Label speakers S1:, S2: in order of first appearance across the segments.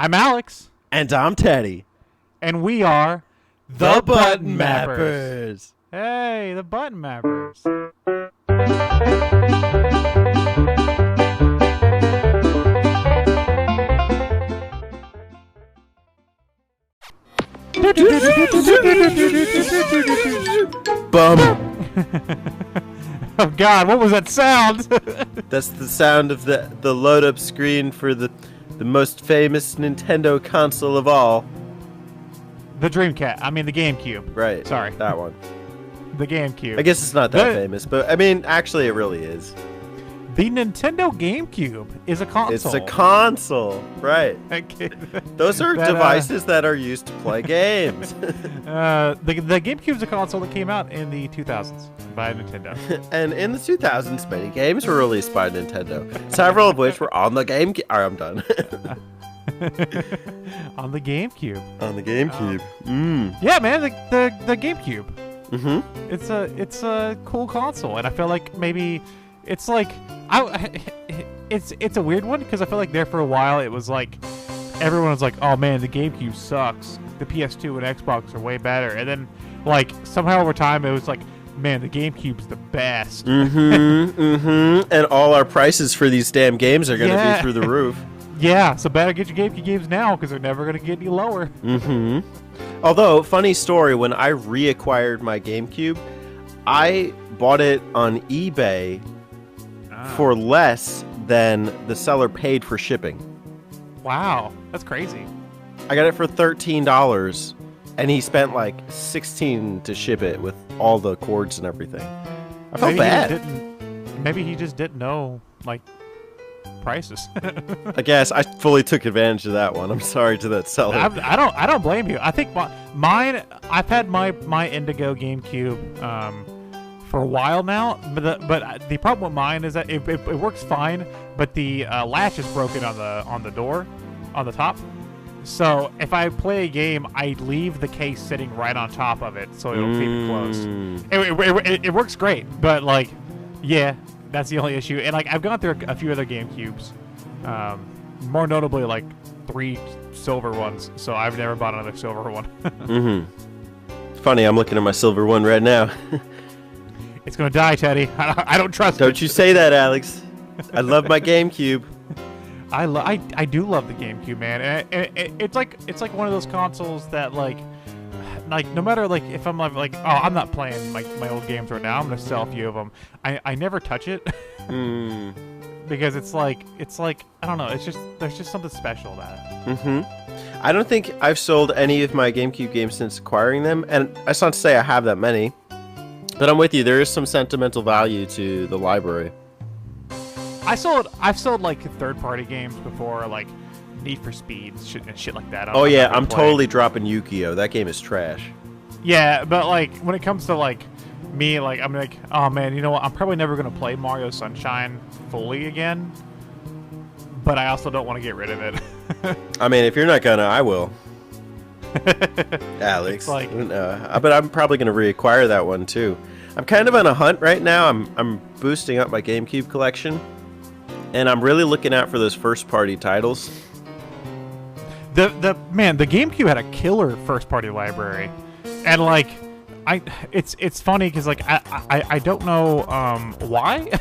S1: I'm Alex.
S2: And I'm Teddy.
S1: And we are
S2: The Button Mappers.
S1: Hey, the Button Mappers.
S2: Bum.
S1: Oh God, what was that sound?
S2: That's the sound of the load up screen for the most famous Nintendo console of all.
S1: The Dreamcast. I mean, the GameCube.
S2: Right.
S1: Sorry.
S2: That one.
S1: The GameCube.
S2: I guess it's not that famous, but I mean, actually, it really is.
S1: The Nintendo GameCube is a console.
S2: It's a console, right?
S1: Okay.
S2: Those are devices that are used to play games.
S1: The GameCube's a console that came out in the 2000s by Nintendo.
S2: And in the 2000s, many games were released by Nintendo, several of which were on the GameCube. I'm done.
S1: On the GameCube.
S2: On the GameCube.
S1: Yeah, man, the GameCube.
S2: Mm-hmm.
S1: It's a cool console, and I feel like maybe it's like it's a weird one because I feel like there for a while it was like everyone was like, oh man, the GameCube sucks. The PS2 and Xbox are way better, and then like somehow over time it was like, man, the GameCube's the best.
S2: And all our prices for these damn games are going to be through the roof.
S1: Yeah, so better get your GameCube games now because they're never going to get any lower.
S2: Although, funny story, when I reacquired my GameCube, I bought it on eBay for less than the seller paid for shipping.
S1: Wow, that's crazy.
S2: I got it for $13, and he spent like $16 to ship it with all the cords and everything. I felt bad.
S1: Maybe he just didn't know, like, prices.
S2: I guess I fully took advantage of that one. I'm sorry to that seller.
S1: I don't blame you. I think mine. I've had my Indigo GameCube for a while now, but the problem with mine is that it works fine, but the latch is broken on the door, on the top. So if I play a game, I leave the case sitting right on top of it, so it'll keep it closed. It works great, but like, yeah. That's the only issue. And like I've gone through a few other GameCubes, more notably like 3 silver ones. So I've never bought another silver one.
S2: Funny, I'm looking at my silver one right now.
S1: It's gonna die, Teddy. I don't trust it.
S2: Don't you say that, Alex. I love my GameCube.
S1: I do love the GameCube, man. And it's like one of those consoles that like no matter like if I'm like oh, I'm not playing my old games right now, I'm gonna sell a few of them. I never touch it because it's like I don't know. It's just there's just something special about it.
S2: I don't think I've sold any of my GameCube games since acquiring them, and that's not to say I have that many. But I'm with you. There is some sentimental value to the library.
S1: I've sold like third-party games before, like Need for Speed and shit like that.
S2: Oh yeah, I'm totally dropping Yu-Gi-Oh! That game is trash.
S1: Yeah, but like when it comes to like me, like I'm like, oh man, you know what? I'm probably never gonna play Mario Sunshine fully again. But I also don't want to get rid of it.
S2: I mean, if you're not gonna, I will. Alex,
S1: like,
S2: but I'm probably gonna reacquire that one too. I'm kind of on a hunt right now. I'm boosting up my GameCube collection, and I'm really looking out for those first-party titles.
S1: The GameCube had a killer first-party library, and like, it's funny because like I don't know why,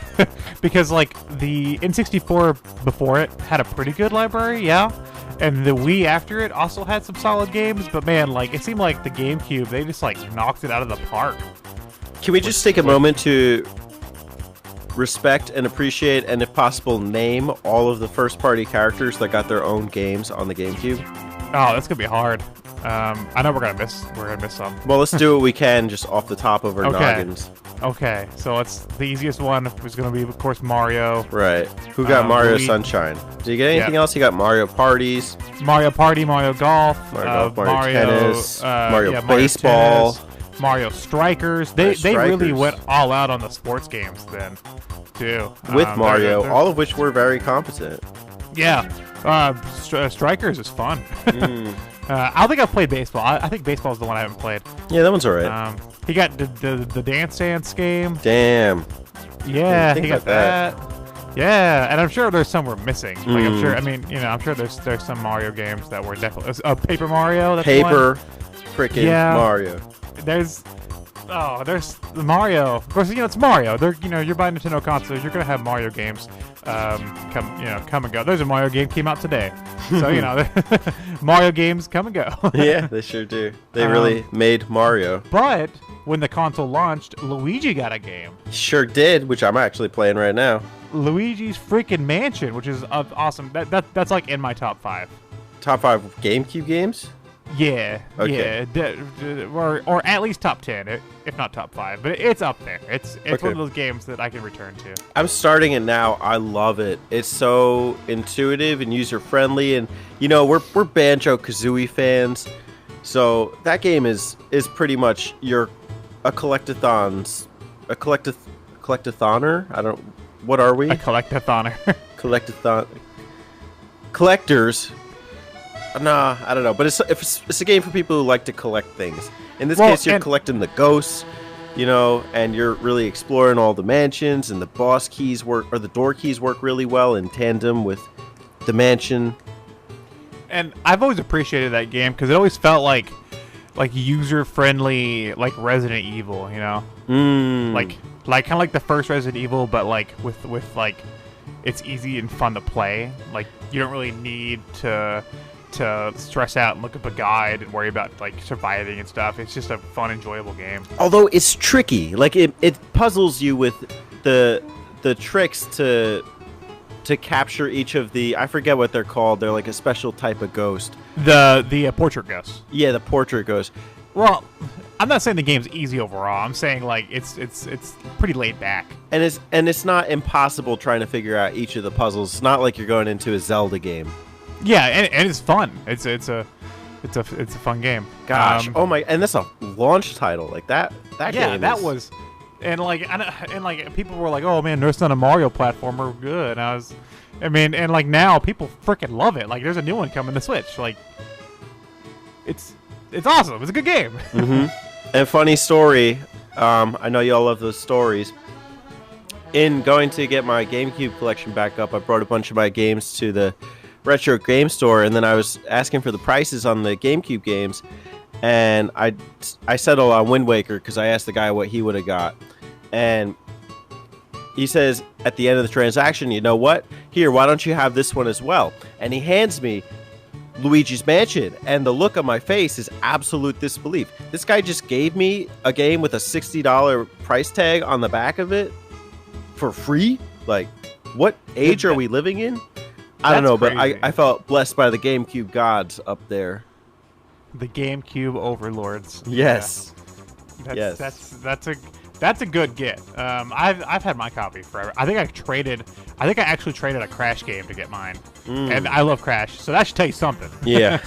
S1: because like the N64 before it had a pretty good library, yeah, and the Wii after it also had some solid games, but man, like it seemed like the GameCube they just like knocked it out of the park.
S2: Can we just take a moment to respect and appreciate, and if possible, name all of the first-party characters that got their own games on the GameCube?
S1: Oh, that's gonna be hard. I know we're gonna miss some.
S2: Well, let's do what we can just off the top of our noggins.
S1: Okay, so the easiest one was gonna be, of course, Mario.
S2: Right. Who got Mario Sunshine? Did you get anything else? You got Mario Parties.
S1: Mario Party, Mario Golf,
S2: Mario Tennis, Mario Baseball.
S1: Tennis, Mario Strikers. They really went all out on the sports games then, too.
S2: With Mario, all of which were very competent.
S1: Yeah. Strikers is fun. I don't think I've played baseball. I think baseball is the one I haven't played.
S2: Yeah, that one's alright.
S1: He got the Dance Dance game.
S2: Damn.
S1: Yeah, he got that. Yeah, and I'm sure there's some we're missing. Like I'm sure. I mean, I'm sure there's some Mario games that were definitely Paper Mario. That's
S2: Paper,
S1: one.
S2: freaking Mario.
S1: There's the Mario. Of course, it's Mario. You're buying Nintendo consoles. You're gonna have Mario games come and go. There's a Mario game came out today, so Mario games come and go.
S2: Yeah, they sure do. They really made Mario.
S1: But when the console launched, Luigi got a game.
S2: Sure did, which I'm actually playing right now.
S1: Luigi's freaking Mansion, which is awesome. That's like in my top 5.
S2: Top 5 GameCube games?
S1: Yeah.
S2: Okay.
S1: Yeah. Or at least top 10, if not top 5. But it's up there. It's
S2: Okay.
S1: one of those games that I can return to.
S2: I'm starting it now. I love it. It's so intuitive and user friendly, and we're Banjo-Kazooie fans, so that game is pretty much a collectathoner. I don't. What are we?
S1: A collectathon.
S2: Collectors. Nah, I don't know. But it's a game for people who like to collect things. In this case, you're collecting the ghosts, and you're really exploring all the mansions, and the boss keys or the door keys work really well in tandem with the mansion.
S1: And I've always appreciated that game because it always felt like user-friendly, like Resident Evil, Like kind of like the first Resident Evil, but like with like it's easy and fun to play. Like you don't really need to stress out and look up a guide and worry about like surviving and stuff. It's just a fun, enjoyable game.
S2: Although it's tricky, like it puzzles you with the tricks to capture each of the, I forget what they're called. They're like a special type of ghost.
S1: The portrait ghost.
S2: Yeah, the portrait ghost.
S1: Well, I'm not saying the game's easy overall. I'm saying like it's pretty laid back. And
S2: it's not impossible trying to figure out each of the puzzles. It's not like you're going into a Zelda game.
S1: Yeah, and it's fun. It's a fun game.
S2: Gosh, oh my! And that's a launch title like that. That
S1: yeah,
S2: game
S1: that
S2: is...
S1: was, and people were like, oh man, there's not a Mario platformer. Good. And like now people freaking love it. Like there's a new one coming to Switch. Like it's awesome. It's a good game.
S2: And funny story. I know y'all love those stories. In going to get my GameCube collection back up, I brought a bunch of my games to the retro game store, and then I was asking for the prices on the GameCube games, and I settled on Wind Waker because I asked the guy what he would have got, and he says at the end of the transaction, you know what? Here, why don't you have this one as well? And he hands me Luigi's Mansion, and the look on my face is absolute disbelief. This guy just gave me a game with a $60 price tag on the back of it for free? Like, what age are we living in? I don't know,
S1: crazy.
S2: But I felt blessed by the GameCube gods up there.
S1: The GameCube overlords.
S2: Yes.
S1: Yeah. That's a good get. I've had my copy forever. I think I actually traded a Crash game to get mine. And I love Crash, so that should tell you something.
S2: Yeah.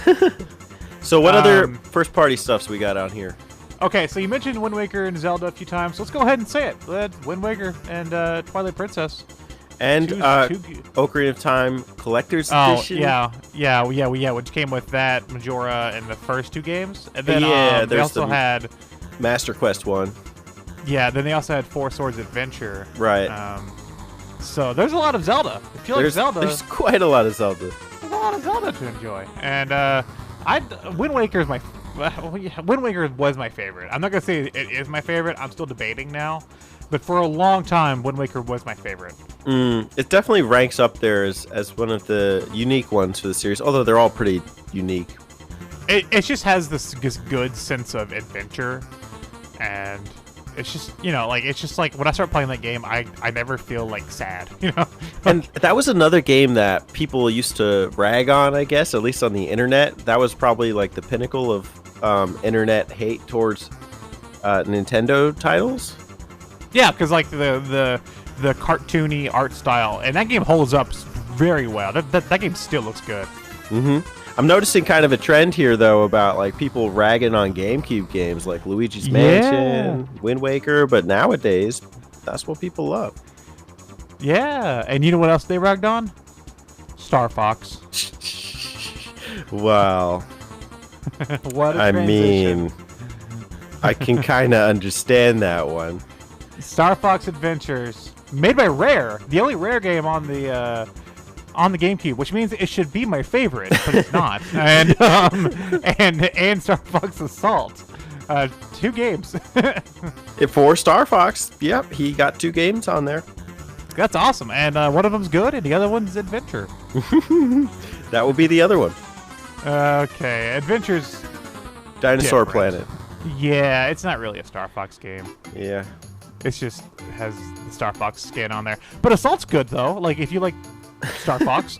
S2: So what other first party stuffs we got on here?
S1: Okay, so you mentioned Wind Waker and Zelda a few times. So let's go ahead and say it. Wind Waker and Twilight Princess.
S2: And Ocarina of Time Collector's Edition.
S1: Yeah, which came with that Majora and the first 2 games. And then they also had
S2: Master Quest 1.
S1: Yeah, then they also had Four Swords Adventure.
S2: Right.
S1: So there's a lot of Zelda. If you like Zelda,
S2: there's quite a lot of Zelda.
S1: There's a lot of Zelda to enjoy. And Wind Waker is Wind Waker was my favorite. I'm not gonna say it is my favorite. I'm still debating now. But for a long time, Wind Waker was my favorite.
S2: It definitely ranks up there as one of the unique ones for the series, although they're all pretty unique.
S1: It just has this good sense of adventure, and it's just, it's just like when I start playing that game, I never feel like sad,
S2: And that was another game that people used to rag on, I guess, at least on the internet. That was probably like the pinnacle of internet hate towards Nintendo titles.
S1: Yeah, because like the cartoony art style, and that game holds up very well. That game still looks good.
S2: I'm noticing kind of a trend here, though, about like people ragging on GameCube games like Luigi's Mansion, Wind Waker, but nowadays, that's what people love.
S1: Yeah, and you know what else they ragged on? Star Fox.
S2: Wow.
S1: What a transition.
S2: I mean, I can kind of understand that one.
S1: Star Fox Adventures made by Rare, the only Rare game on the GameCube, which means it should be my favorite, but it's not. And Star Fox Assault, 2 games.
S2: For Star Fox, yep, he got 2 games on there.
S1: That's awesome, and one of them's good, and the other one's Adventure.
S2: That would be the other one.
S1: Okay, Adventure's
S2: Dinosaur
S1: different.
S2: Planet.
S1: Yeah, it's not really a Star Fox game.
S2: Yeah.
S1: It's just has the Star Fox skin on there. But Assault's good though. Like if you like Star Fox.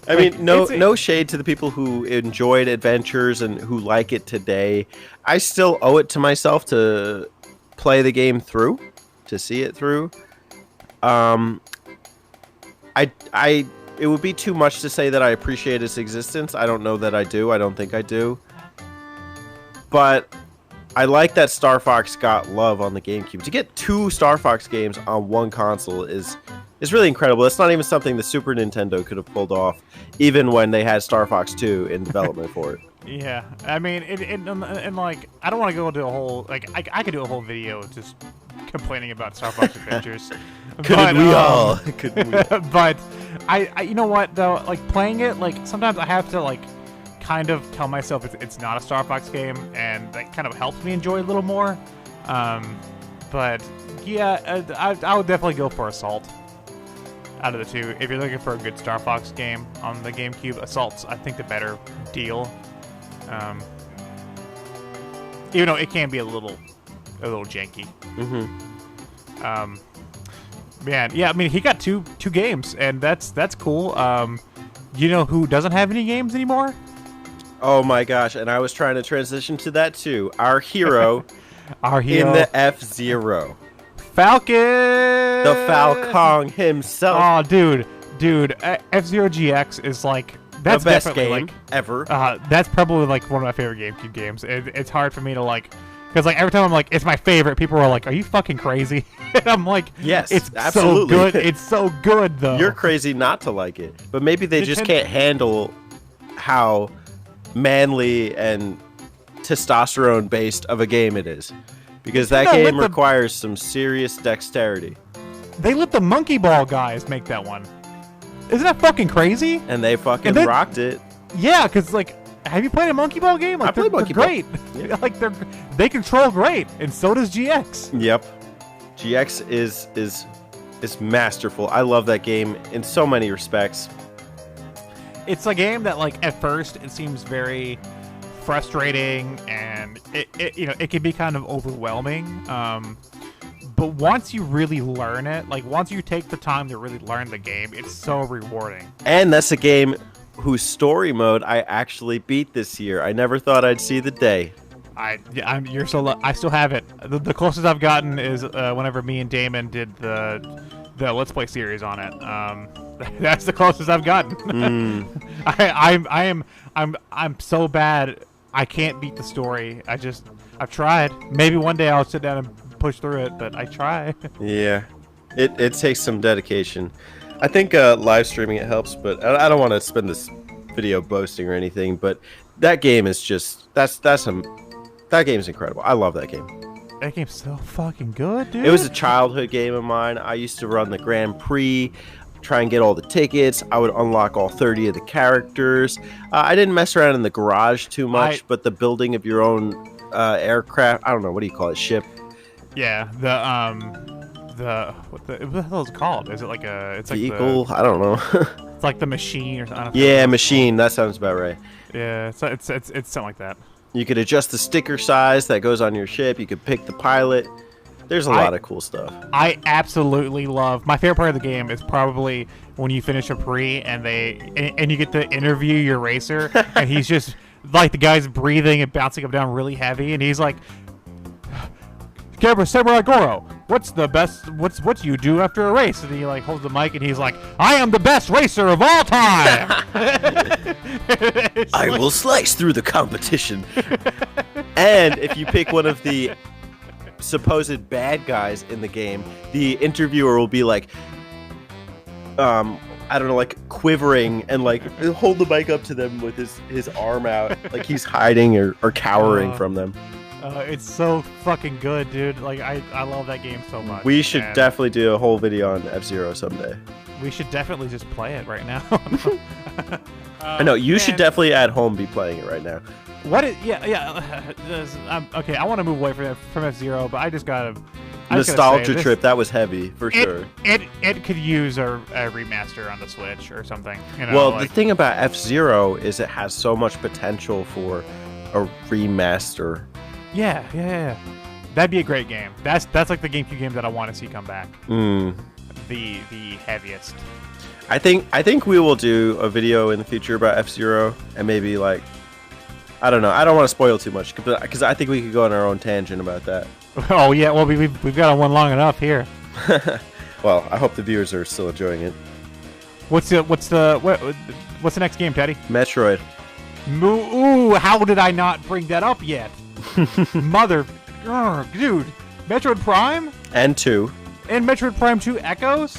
S2: I mean, no shade to the people who enjoyed Adventures and who like it today. I still owe it to myself to play the game through, to see it through. It would be too much to say that I appreciate its existence. I don't know that I do. I don't think I do. But I like that Star Fox got love on the GameCube. To get 2 Star Fox games on one console is really incredible. That's not even something the Super Nintendo could have pulled off, even when they had Star Fox 2 in development for it.
S1: Yeah, I mean, and like, I don't want to go into a whole, like, I could do a whole video just complaining about Star Fox Adventures.
S2: Couldn't we all?
S1: But I, you know what though, like playing it, like sometimes I have to like kind of tell myself it's not a Star Fox game, and that kind of helps me enjoy it a little more. But yeah, I would definitely go for Assault out of the 2. If you're looking for a good Star Fox game on the GameCube, Assault's, I think, the better deal. Even though it can be a little janky. Man, yeah, I mean, he got two games, and that's cool. You know who doesn't have any games anymore?
S2: Oh my gosh, and I was trying to transition to that too. Our hero,
S1: Our hero
S2: in the F-Zero.
S1: Falcon!
S2: The Falcon himself.
S1: Oh, dude, F-Zero GX is like, that's
S2: the best
S1: definitely
S2: game ever.
S1: That's probably like one of my favorite GameCube games. It's hard for me to like, because like every time I'm like, it's my favorite, people are like, are you fucking crazy? And I'm like,
S2: yes,
S1: it's
S2: absolutely.
S1: so good. It's so good though.
S2: You're crazy not to like it, but maybe they just can't handle how manly and testosterone based of a game it is, because that game requires some serious dexterity.
S1: They let the Monkey Ball guys make that one. Isn't that fucking crazy?
S2: And they fucking rocked it.
S1: Yeah, because like, have you played a Monkey Ball game? Like,
S2: I played Monkey
S1: Ball. Great. Yeah. Like they control great, and so does GX.
S2: Yep, GX is masterful. I love that game in so many respects.
S1: It's a game that, like, at first it seems very frustrating, and it can be kind of overwhelming. But once you really learn it, like once you take the time to really learn the game, it's so rewarding. And
S2: that's a game whose story mode I actually beat this year. I never thought I'd see the day.
S1: I still have it. The closest I've gotten is whenever me and Damon did the Let's Play series on it. That's the closest I've gotten. I'm so bad. I can't beat the story. I've tried. Maybe one day I'll sit down and push through it, but I try.
S2: Yeah, it takes some dedication. I think live streaming it helps, but I don't want to spend this video boasting or anything. But that game is just that game's incredible. I love that game.
S1: That game's so fucking good, dude.
S2: It was a childhood game of mine. I used to run the Grand Prix, try and get all the tickets. I would unlock all 30 of the characters. I didn't mess around in the garage too much, but the building of your own aircraft, I don't know, what do you call it, ship?
S1: Yeah, what the hell is it called? Is it like it's like
S2: vehicle? I don't know.
S1: It's like the machine or something.
S2: Yeah, machine. That sounds about right.
S1: Yeah, it's something like that.
S2: You could adjust the sticker size that goes on your ship. You could pick the pilot. There's a lot of cool stuff. I absolutely love. My favorite part of the game is probably when you finish a pre and you get to interview your racer, and he's just like, the guy's breathing and bouncing up down really heavy, and he's like, Samurai Goro, what do you do after a race? And he like holds the mic and he's like, I am the best racer of all time. I will slice through the competition. And if you pick one of the supposed bad guys in the game, the interviewer will be like, I don't know, like quivering and like hold the mic up to them with his arm out, like he's hiding or cowering from them.
S1: It's so fucking good, dude. Like I love that game so much.
S2: We should
S1: and
S2: definitely do a whole video on F-Zero someday.
S1: We should definitely just play it right now.
S2: I know you should definitely at home be playing it right now.
S1: What is? Yeah. Okay, I want to move away from F-Zero, but I just gotta.
S2: Nostalgia trip, that was heavy for sure.
S1: It could use a remaster on the Switch or something. You know,
S2: well, the thing about F-Zero is it has so much potential for a remaster.
S1: Yeah. That'd be a great game. That's like the GameCube game that I want to see come back. The heaviest.
S2: I think we will do a video in the future about F-Zero and maybe like, I don't know. I don't want to spoil too much because I think we could go on our own tangent about that.
S1: Oh yeah, well we've got one long enough here.
S2: Well, I hope the viewers are still enjoying it.
S1: What's the next game, Teddy?
S2: Metroid.
S1: Ooh, how did I not bring that up yet? Dude, Metroid Prime
S2: and 2
S1: and Metroid Prime 2 Echoes.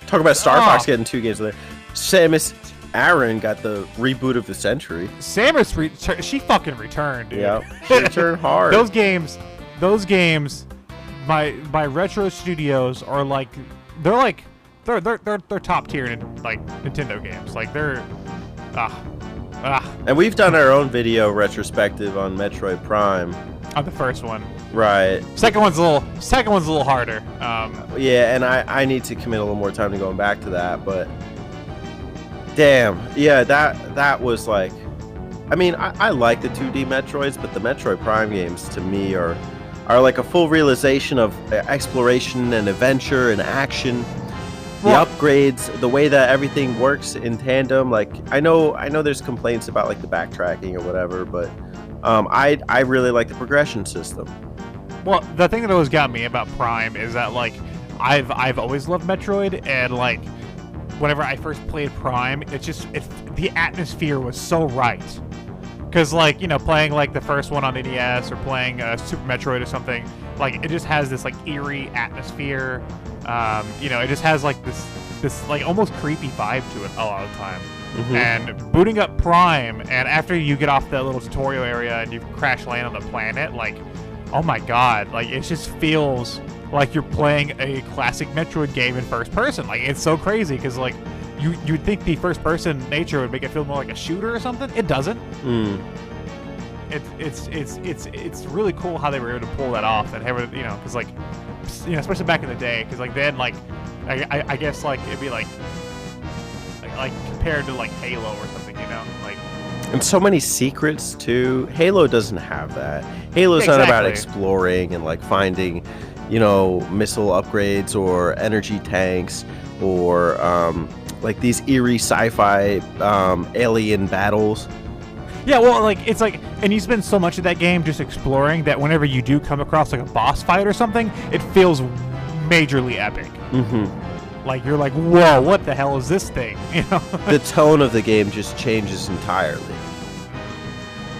S2: Talk about Star Fox getting 2 games there. Samus Aran got the reboot of the century.
S1: Samus, she fucking returned, dude.
S2: Yeah, she returned hard.
S1: Those games, by Retro Studios are like, they're top tier in like Nintendo games. Like they're,
S2: And we've done our own video retrospective on Metroid Prime.
S1: On the first one.
S2: Right.
S1: Second one's a little harder.
S2: Yeah, and I need to commit a little more time to going back to that, but damn, yeah, that was like, I mean, I like the 2D Metroids, but the Metroid Prime games to me are like a full realization of exploration and adventure and action. The upgrades, the way that everything works in tandem. Like I know there's complaints about like the backtracking or whatever, but I really like the progression system.
S1: Well, the thing that always got me about Prime is that like I've always loved Metroid, and like whenever I first played Prime, the atmosphere was so right. Because like, you know, playing like the first one on NES or playing Super Metroid or something, like it just has this like eerie atmosphere. You know, it just has like this like almost creepy vibe to it a lot of the time. And booting up Prime, and after you get off that little tutorial area and you crash land on the planet, like, oh my god, like it just feels like you're playing a classic Metroid game in first person. Like it's so crazy because like you'd think the first person nature would make it feel more like a shooter or something. It doesn't. It's really cool how they were able to pull that off and have it, you know, because like, you know, especially back in the day, because like then like I guess like it'd be like compared to like Halo or something, you know, like.
S2: And so many secrets too. Halo doesn't have that. Halo's not about exploring and like finding, you know, missile upgrades or energy tanks or like these eerie sci-fi alien battles.
S1: Yeah, well, like it's like, and you spend so much of that game just exploring that whenever you do come across like a boss fight or something, it feels majorly epic. Like you're like, whoa, what the hell is this thing? You know,
S2: the tone of the game just changes entirely.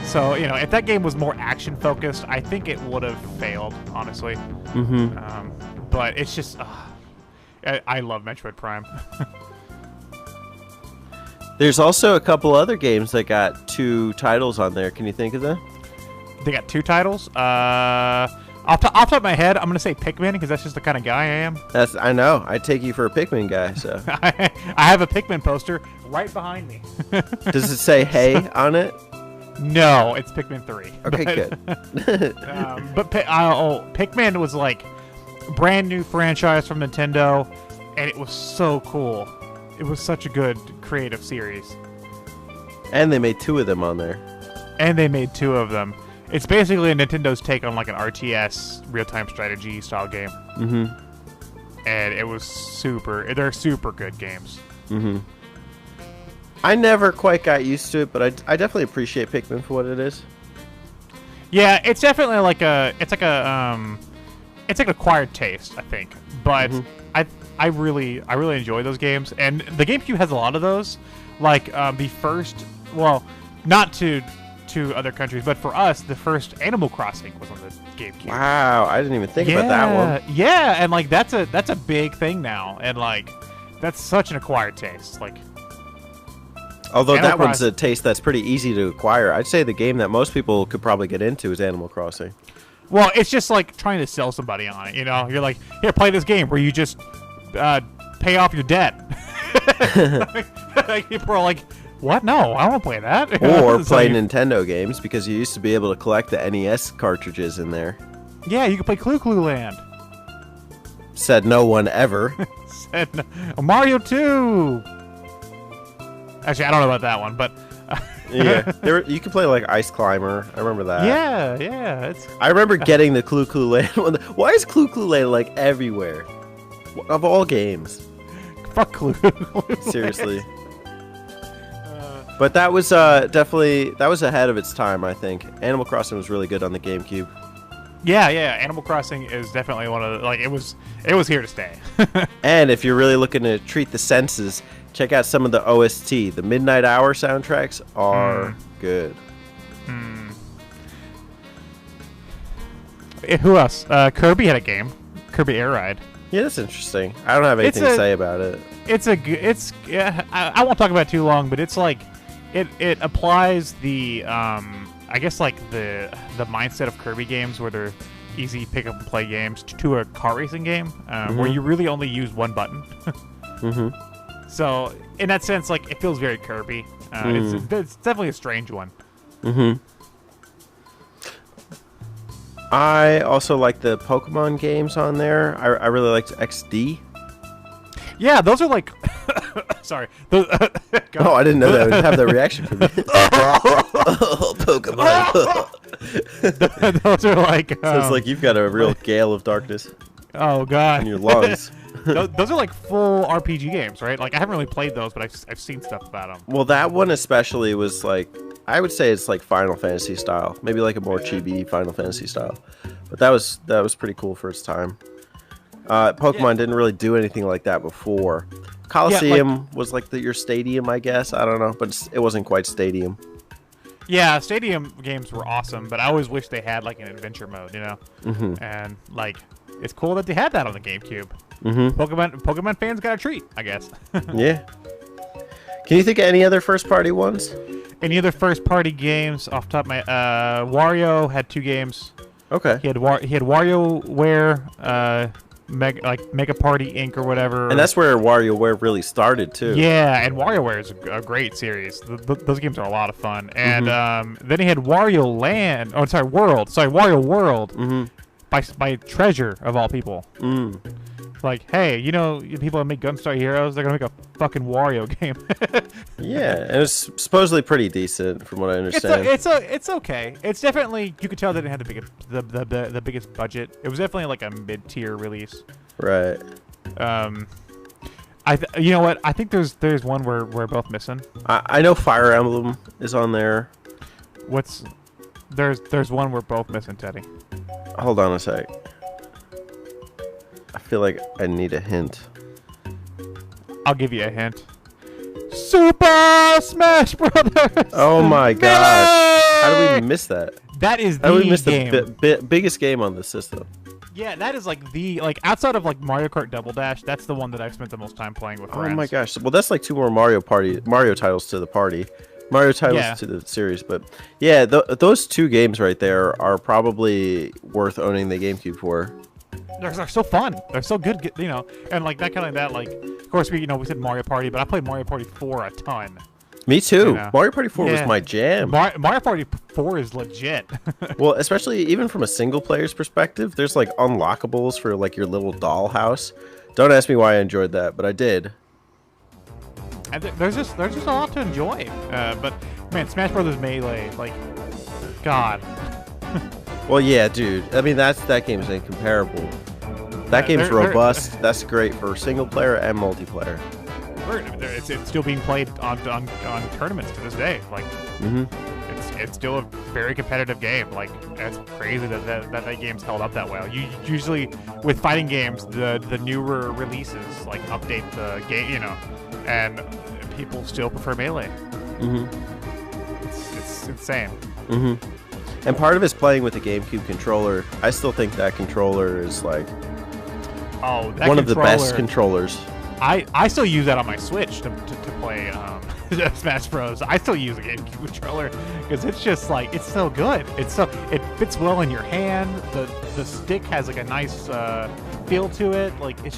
S1: So, you know, if that game was more action focused, I think it would have failed, honestly. But it's just, I love Metroid Prime.
S2: There's also a couple other games that got 2 titles on there. Can you think of them?
S1: They got 2 titles. Off the top of my head, I'm gonna say Pikmin because that's just the kind of guy I am.
S2: I know. I take you for a Pikmin guy. So
S1: I have a Pikmin poster right behind me.
S2: Does it say "Hey" on it?
S1: No, it's Pikmin 3.
S2: Okay, good.
S1: But Pikmin was like a brand new franchise from Nintendo, and it was so cool. It was such a good creative series.
S2: And they made 2 of them on there.
S1: And they made 2 of them. It's basically a Nintendo's take on like an RTS real-time strategy style game. And it was they're super good games.
S2: I never quite got used to it, but I definitely appreciate Pikmin for what it is.
S1: Yeah, it's definitely like it's like an acquired taste, I think. But I really enjoy those games, and the GameCube has a lot of those. Like the first, well, not to other countries, but for us, the first Animal Crossing was on the GameCube.
S2: Wow, I didn't even think about that one.
S1: Yeah, and like that's a big thing now, and like that's such an acquired taste. Like,
S2: Although
S1: Animal
S2: that one's
S1: Crossing-
S2: a taste that's pretty easy to acquire. I'd say the game that most people could probably get into is Animal Crossing.
S1: Well, it's just like trying to sell somebody on it. You know, you're like, here, play this game where you just pay off your debt. Like, people are like, what? No, I don't want to play that.
S2: Or
S1: It's
S2: play
S1: like,
S2: Nintendo games, because you used to be able to collect the NES cartridges in there.
S1: yeah, you can play Clue Clue Land.
S2: Said no one ever.
S1: Said Mario 2. Actually, I don't know about that one, but
S2: Yeah, you could play like Ice Climber. I remember that.
S1: yeah, it's
S2: I remember getting the Clue Clue Land one. Why is Clue Clue Land like everywhere? Of all games.
S1: fuck Clue.
S2: Seriously. But that was definitely ahead of its time, I think. Animal Crossing was really good on the GameCube.
S1: Yeah, Animal Crossing is definitely one of the, like, it was here to stay.
S2: And if you're really looking to treat the senses, check out some of the OST. The Midnight Hour soundtracks are good.
S1: Who else? Kirby had a game, Kirby Air Ride.
S2: Yeah, that's interesting. I don't have anything to say about it.
S1: I won't talk about it too long, but it's like it applies the I guess like the mindset of Kirby games where they're easy pick up and play games to a car racing game where you really only use one button. So in that sense, like, it feels very Kirby. It's definitely a strange one.
S2: I also like the Pokemon games on there. I really liked XD.
S1: Yeah, those are like sorry. Those,
S2: Oh, I didn't know that would have that reaction from me. Pokemon.
S1: those are like
S2: So it's like you've got a real gale of darkness
S1: oh god
S2: in your lungs.
S1: Those are like full RPG games, right? Like, I haven't really played those, but I've seen stuff about them.
S2: Well, that one especially was like, I would say it's like Final Fantasy style, maybe like a more chibi Final Fantasy style. But that was pretty cool for its time. Pokemon didn't really do anything like that before. Coliseum was like your stadium, I guess. I don't know, but it wasn't quite stadium.
S1: Yeah, Stadium games were awesome, but I always wish they had like an adventure mode, you know? And like, it's cool that they had that on the GameCube. Pokemon fans got a treat, I guess.
S2: Yeah. Can you think of any other first-party ones?
S1: Any other first-party games off the top of my... Wario had 2 games.
S2: Okay.
S1: He had WarioWare, Mega Party Inc. or whatever.
S2: And that's where WarioWare really started, too.
S1: Yeah, and WarioWare is a great series. Those games are a lot of fun. And then he had Wario Land... Oh, sorry, World. Sorry, Wario World. By Treasure, of all people. Like, hey, you know, people that make Gunstar Heroes, they're gonna make a fucking Wario game.
S2: Yeah, and it's supposedly pretty decent, from what I understand.
S1: It's okay. It's definitely, you could tell they didn't have the biggest budget. It was definitely like a mid-tier release.
S2: Right.
S1: You know what? I think there's one where we're both missing.
S2: I know Fire Emblem is on there.
S1: There's one we're both missing, Teddy.
S2: Hold on a sec. I feel like I need a hint.
S1: I'll give you a hint. Super Smash Brothers.
S2: Oh my gosh! How do we miss that?
S1: That is the
S2: How do we miss
S1: game.
S2: the biggest game on the system?
S1: Yeah, that is like outside of like Mario Kart Double Dash, that's the one that I've spent the most time playing with friends.
S2: Oh my gosh! Well, that's like 2 more Mario titles to the party. Mario titles to the series, but yeah, those 2 games right there are probably worth owning the GameCube for.
S1: They're so fun. They're so good, you know. And like that kind of like, of course we said Mario Party, but I played Mario Party 4 a ton.
S2: Me too.
S1: You know?
S2: Mario Party 4 was my jam.
S1: Mario Party 4 is legit.
S2: Well, especially even from a single player's perspective, there's like unlockables for like your little dollhouse. Don't ask me why I enjoyed that, but I did.
S1: And there's just a lot to enjoy. But man, Smash Brothers Melee, like, God.
S2: Well, yeah, dude. I mean, that game's incomparable. That game's robust. That's great for single player and multiplayer.
S1: It's still being played on tournaments to this day. Like, it's still a very competitive game. Like, it's crazy that game's held up that well. You usually with fighting games, the newer releases like update the game, you know, and people still prefer Melee. It's insane.
S2: And part of it's playing with the GameCube controller. I still think that controller is like one of the best controllers.
S1: I still use that on my Switch to play Smash Bros. I still use a GameCube controller because it's just like it's so good. It fits well in your hand. The stick has like a nice feel to it. Like it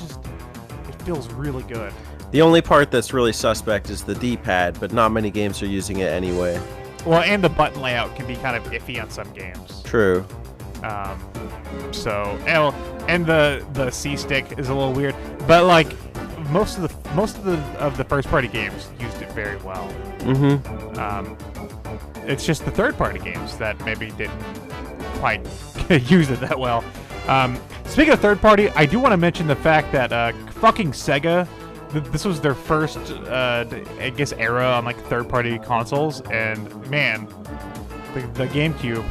S1: feels really good.
S2: The only part that's really suspect is the D-pad, but not many games are using it anyway.
S1: Well, and the button layout can be kind of iffy on some games.
S2: True.
S1: And the C stick is a little weird, but like most of the first party games used it very well. It's just the third party games that maybe didn't quite use it that well. Speaking of third party, I do want to mention the fact that fucking Sega, this was their first I guess era on like third party consoles, and man, the GameCube.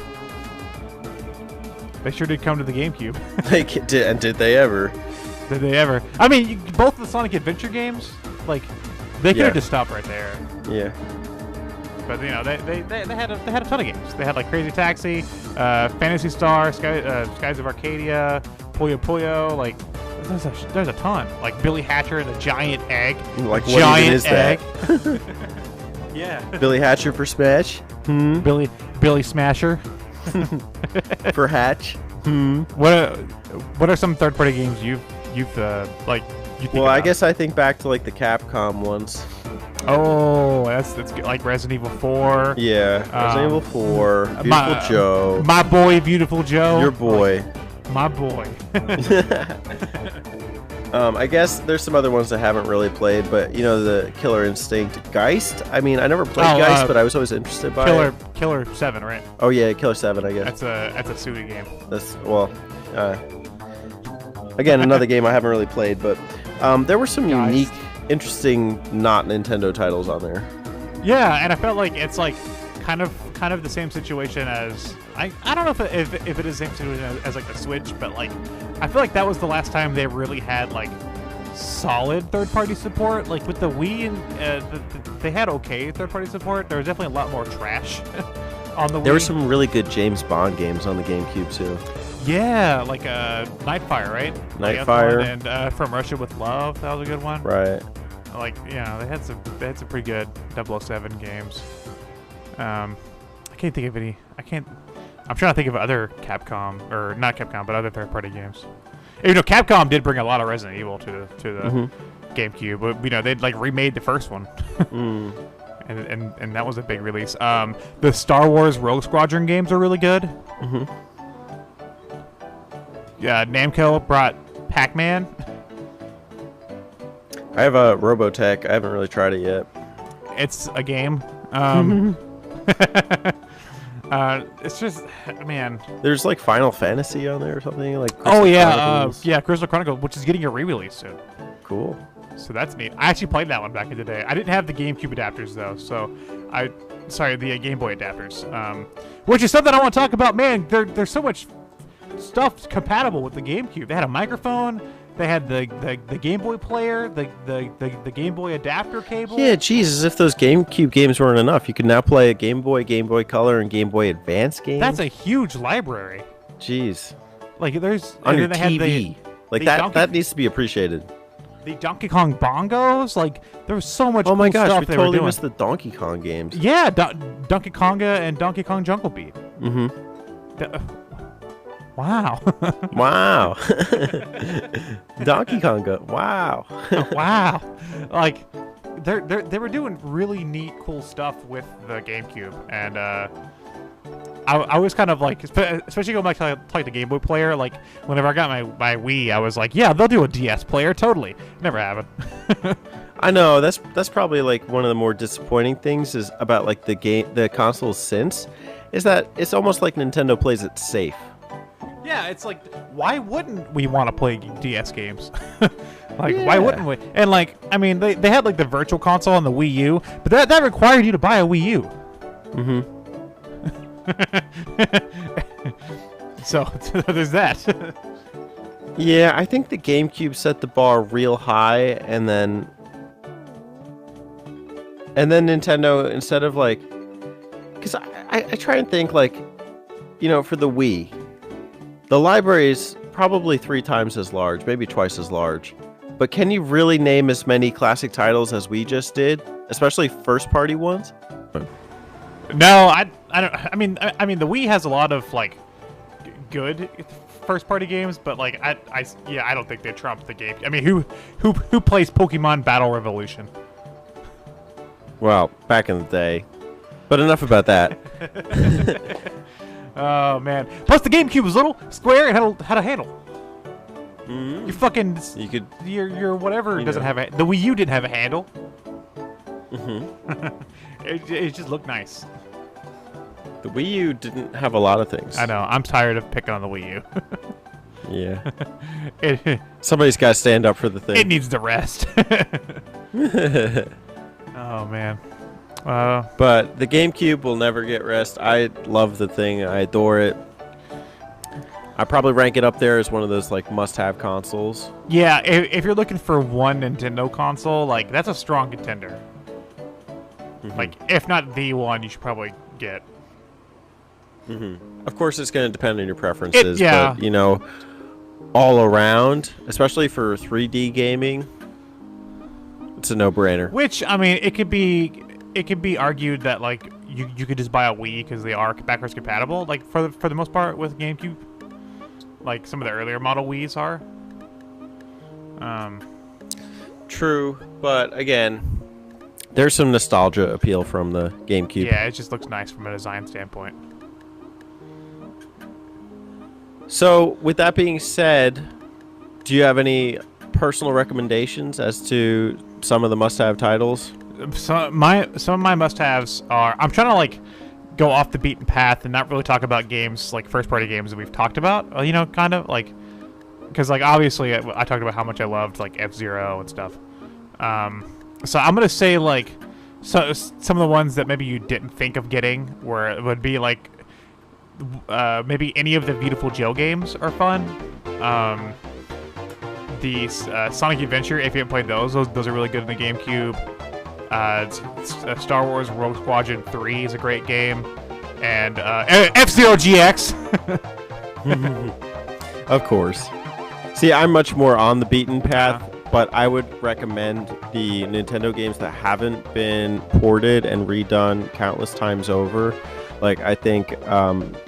S1: They sure did come to the GameCube.
S2: They did, and did they ever?
S1: Did they ever? I mean, both the Sonic Adventure games, like, they could have just stopped right there.
S2: Yeah.
S1: But you know, they had a ton of games. They had like Crazy Taxi, Phantasy Star, Skies of Arcadia, Puyo Puyo. Like, there's a ton. Like Billy Hatcher and the Giant Egg.
S2: Like, what even is
S1: egg.
S2: that?
S1: Yeah.
S2: Billy Hatcher for Smash.
S1: Billy Smasher.
S2: For Hatch.
S1: What are some third party games you've like? You think
S2: Well,
S1: about?
S2: I guess I think back to like the Capcom ones.
S1: Oh, that's good. Like Resident Evil 4.
S2: Yeah, Resident Evil 4, Beautiful Joe.
S1: My boy, Beautiful Joe.
S2: Your boy.
S1: My boy.
S2: I guess there's some other ones I haven't really played, but you know, the Killer Instinct Geist. I mean, I never played Geist, but I was always interested by it.
S1: Killer 7, right?
S2: Oh yeah, Killer 7, I guess.
S1: That's a Sui game.
S2: That's again, another game I haven't really played, but there were some unique, interesting, not Nintendo titles on there.
S1: Yeah, and I felt like it's like kind of the same situation as I don't know if it is the same situation as like the Switch, but like I feel like that was the last time they really had like solid third-party support. Like with the Wii, and they had okay third-party support. There was definitely a lot more trash on the Wii.
S2: There were some really good James Bond games on the GameCube too.
S1: Yeah, like Nightfire, right?
S2: Nightfire,
S1: and From Russia with Love. That was a good one.
S2: Right.
S1: Like, yeah, they had some pretty good 007 games. I can't think of any. I'm trying to think of other Capcom, or not Capcom, but other third-party games. You know, Capcom did bring a lot of Resident Evil to the GameCube, but you know they like remade the first one, and that was a big release. The Star Wars Rogue Squadron games are really good. Yeah, Namco brought Pac-Man.
S2: I have a Robotech. I haven't really tried it yet.
S1: It's a game. It's just, man.
S2: There's like Final Fantasy on there or something like.
S1: Crystal Chronicles, which is getting a re-release soon.
S2: Cool.
S1: So that's neat. I actually played that one back in the day. I didn't have the GameCube adapters though, the Game Boy adapters. Which is something I want to talk about. Man, there's so much stuff compatible with the GameCube. They had a microphone. They had the Game Boy player, the Game Boy adapter cable.
S2: Yeah, geez, as if those GameCube games weren't enough. You can now play a Game Boy Color, and Game Boy Advance games.
S1: That's a huge library.
S2: Jeez.
S1: Like there's
S2: on your TV. That needs to be appreciated.
S1: The Donkey Kong bongos, like there was so much.
S2: Oh my gosh,
S1: stuff
S2: we
S1: they
S2: totally
S1: were doing.
S2: missed the Donkey Kong games.
S1: Yeah, Donkey Konga and Donkey Kong Jungle Beat. Wow.
S2: Wow. Donkey Konga. Wow.
S1: Wow. Like they were doing really neat, cool stuff with the GameCube, and I was kind of like, especially going back to like the Game Boy player. Like whenever I got my Wii, I was like, yeah, they'll do a DS player totally. Never happened.
S2: I know that's probably like one of the more disappointing things is about like the consoles since, is that it's almost like Nintendo plays it safe.
S1: Yeah, it's like, why wouldn't we want to play DS games? Why wouldn't we? And like, I mean, they had like the Virtual Console on the Wii U, but that required you to buy a Wii U. So there's that.
S2: Yeah, I think the GameCube set the bar real high, and then Nintendo, instead of like, because I try and think like, you know, for the Wii, the library is probably 3 times as large, maybe twice as large. But can you really name as many classic titles as we just did? especially first-party ones.
S1: No, I don't. I mean, the Wii has a lot of like good first-party games, but like I don't think they trump the game. I mean, who plays Pokemon Battle Revolution?
S2: Well, back in the day. But enough about that.
S1: Oh man! Plus, the GameCube was little, square, and had a handle.
S2: Mm-hmm.
S1: Your whatever doesn't have a. The Wii U didn't have a handle.
S2: Mm-hmm.
S1: It just looked nice.
S2: The Wii U didn't have a lot of things.
S1: I know. I'm tired of picking on the Wii
S2: Yeah.
S1: U.
S2: Somebody's got to stand up for the thing.
S1: It needs to rest. Oh man.
S2: But the GameCube will never get rest. I love the thing. I adore it. I probably rank it up there as one of those like must-have consoles.
S1: Yeah, if you're looking for one Nintendo console, like that's a strong contender.
S2: Mm-hmm.
S1: Like, if not the one, you should probably get.
S2: Mm-hmm. Of course, it's going to depend on your preferences.
S1: Yeah.
S2: But, you know, all around, especially for 3D gaming, it's a no-brainer.
S1: Which, I mean, it could be argued that like you could just buy a Wii because they are backwards compatible. Like for the most part with GameCube, like some of the earlier model Wiis are.
S2: True, but again, there's some nostalgia appeal from the GameCube.
S1: Yeah, it just looks nice from a design standpoint.
S2: So, with that being said, do you have any personal recommendations as to some of the must-have titles?
S1: Some of my must-haves are. I'm trying to like go off the beaten path and not really talk about games like first-party games that we've talked about. You know, kind of like because like obviously I talked about how much I loved like F-Zero and stuff. So I'm gonna say like some of the ones that maybe you didn't think of getting where it would be like maybe any of the Beautiful Joe games are fun. The Sonic Adventure, if you haven't played those are really good in the GameCube. Star Wars Rogue Squadron 3 is a great game, and F-Zero GX.
S2: Of course. See, I'm much more on the beaten path, but I would recommend the Nintendo games that haven't been ported and redone countless times over. Like, I think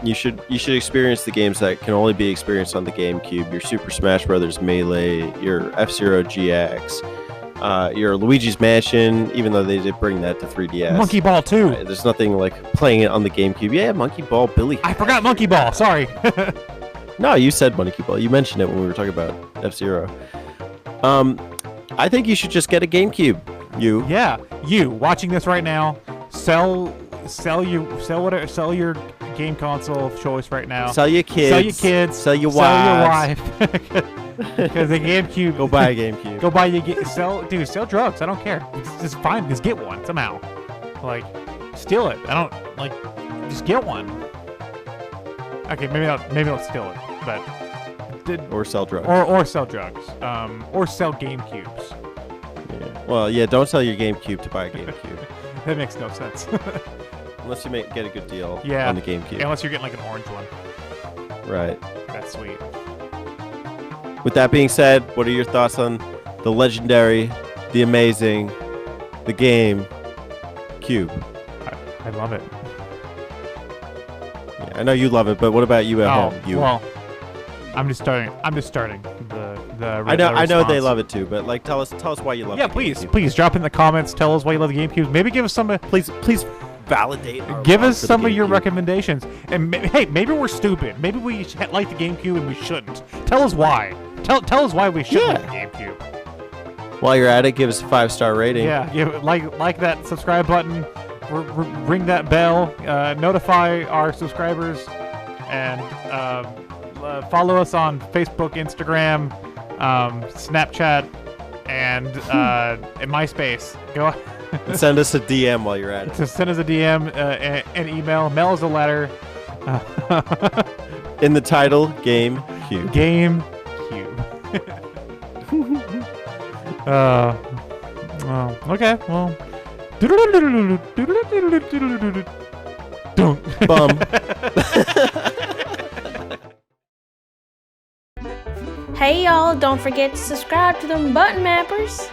S2: you should experience the games that can only be experienced on the GameCube. Your Super Smash Bros. Melee, your F-Zero GX, your Luigi's Mansion, even though they did bring that to 3DS.
S1: Monkey Ball 2.
S2: There's nothing like playing it on the GameCube. Yeah, Monkey Ball, Billy.
S1: I forgot Monkey Ball. Sorry.
S2: No, you said Monkey Ball. You mentioned it when we were talking about F-Zero. I think you should just get a GameCube.
S1: You watching this right now, sell your game console of choice right now.
S2: Sell your kids. Sell your wife.
S1: Because the GameCube.
S2: Go buy a GameCube.
S1: Go buy sell drugs. I don't care. Just get one somehow. Like, steal it. I don't like. Just get one. Okay, maybe not steal it, but
S2: or sell drugs.
S1: Or sell drugs. Or sell GameCubes.
S2: Yeah. Well, yeah. Don't sell your GameCube to buy a GameCube.
S1: That makes no sense.
S2: Unless you get a good deal
S1: on
S2: the GameCube.
S1: Unless you're getting like an orange one.
S2: Right.
S1: That's sweet.
S2: With that being said, what are your thoughts on the legendary, the amazing, the GameCube?
S1: I love it.
S2: Yeah, I know you love it, but what about you at home?
S1: Well, I'm just starting the
S2: I know they love it too, but like tell us why you love it.
S1: Yeah, please drop in the comments. Tell us why you love the GameCube. Maybe give us some.
S2: Please validate.
S1: Give us some of your recommendations. And hey, maybe we're stupid. Maybe we like the GameCube and we shouldn't. Tell us why. Tell us why we shouldn't like the GameCube.
S2: While you're at it, give us a 5-star rating.
S1: Yeah, like that subscribe button. Ring that bell. Notify our subscribers, and follow us on Facebook, Instagram, Snapchat, and MySpace. Go.
S2: Send us a DM while you're at it.
S1: So send us a DM, an email. Mail us a letter.
S2: In the title, GameCube.
S1: GameCube. Okay. Well.
S2: Bum.
S3: Hey y'all, don't forget to subscribe to them button mappers.